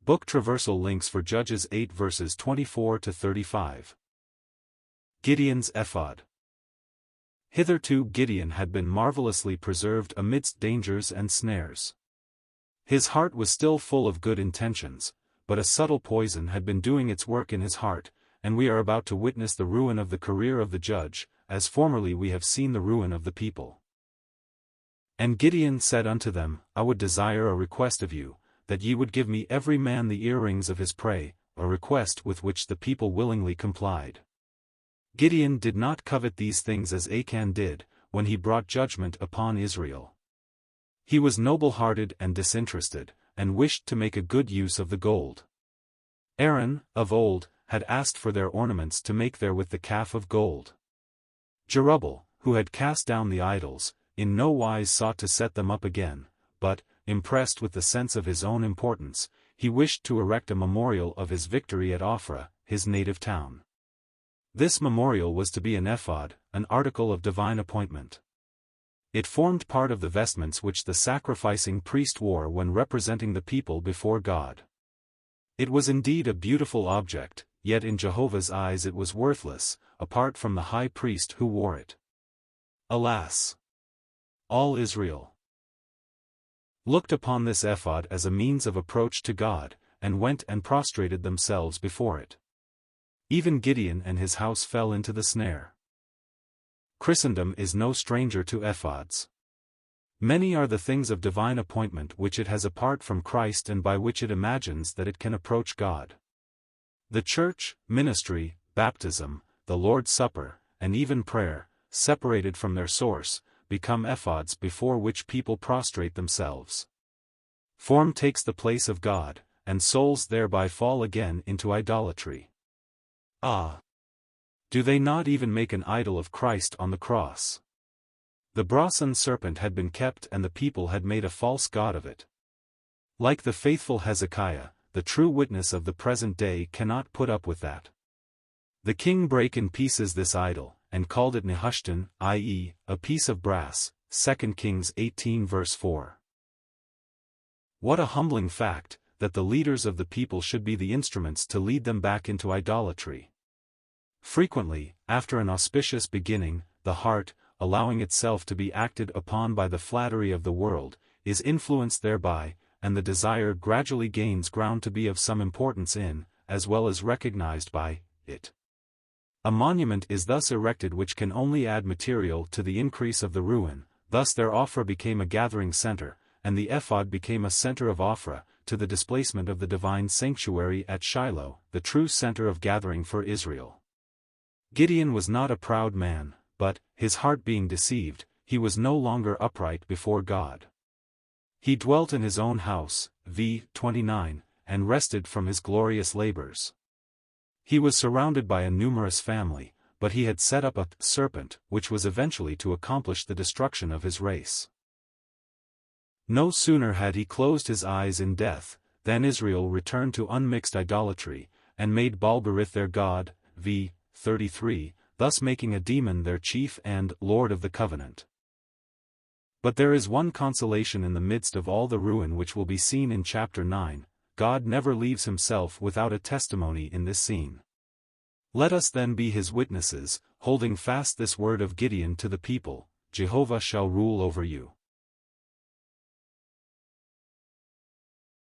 Book traversal links for Judges 8 verses 24 to 35. Gideon's ephod. Hitherto Gideon had been marvelously preserved amidst dangers and snares. His heart was still full of good intentions, but a subtle poison had been doing its work in his heart, and we are about to witness the ruin of the career of the judge, as formerly we have seen the ruin of the people. And Gideon said unto them, I would desire a request of you, that ye would give me every man the earrings of his prey, a request with which the people willingly complied. Gideon did not covet these things as Achan did, when he brought judgment upon Israel. He was noble-hearted and disinterested, and wished to make a good use of the gold. Aaron, of old, had asked for their ornaments to make therewith the calf of gold. Jerubbaal, who had cast down the idols, in no wise sought to set them up again, but, impressed with the sense of his own importance, he wished to erect a memorial of his victory at Ophrah, his native town. This memorial was to be an ephod, an article of divine appointment. It formed part of the vestments which the sacrificing priest wore when representing the people before God. It was indeed a beautiful object, yet in Jehovah's eyes it was worthless, apart from the high priest who wore it. Alas! All Israel looked upon this ephod as a means of approach to God, and went and prostrated themselves before it. Even Gideon and his house fell into the snare. Christendom is no stranger to ephods. Many are the things of divine appointment which it has apart from Christ and by which it imagines that it can approach God. The church, ministry, baptism, the Lord's Supper, and even prayer, separated from their source, become ephods before which people prostrate themselves. Form takes the place of God, and souls thereby fall again into idolatry. Ah! Do they not even make an idol of Christ on the cross? The brazen serpent had been kept and the people had made a false god of it. Like the faithful Hezekiah, the true witness of the present day cannot put up with that. The king brake in pieces this idol, and called it Nehushtan, i.e., a piece of brass, 2 Kings 18 verse 4. What a humbling fact, that the leaders of the people should be the instruments to lead them back into idolatry. Frequently, after an auspicious beginning, the heart, allowing itself to be acted upon by the flattery of the world, is influenced thereby, and the desire gradually gains ground to be of some importance in, as well as recognized by, it. A monument is thus erected which can only add material to the increase of the ruin, thus their Ophrah became a gathering center, and the ephod became a center of Ophrah, to the displacement of the divine sanctuary at Shiloh, the true center of gathering for Israel. Gideon was not a proud man, but, his heart being deceived, he was no longer upright before God. He dwelt in his own house, v. 29, and rested from his glorious labors. He was surrounded by a numerous family, but he had set up a serpent which was eventually to accomplish the destruction of his race. No sooner had he closed his eyes in death, than Israel returned to unmixed idolatry, and made Baal-berith their god, v. 33, thus making a demon their chief and Lord of the covenant. But there is one consolation in the midst of all the ruin which will be seen in chapter 9. God never leaves himself without a testimony in this scene. Let us then be his witnesses, holding fast this word of Gideon to the people, Jehovah shall rule over you.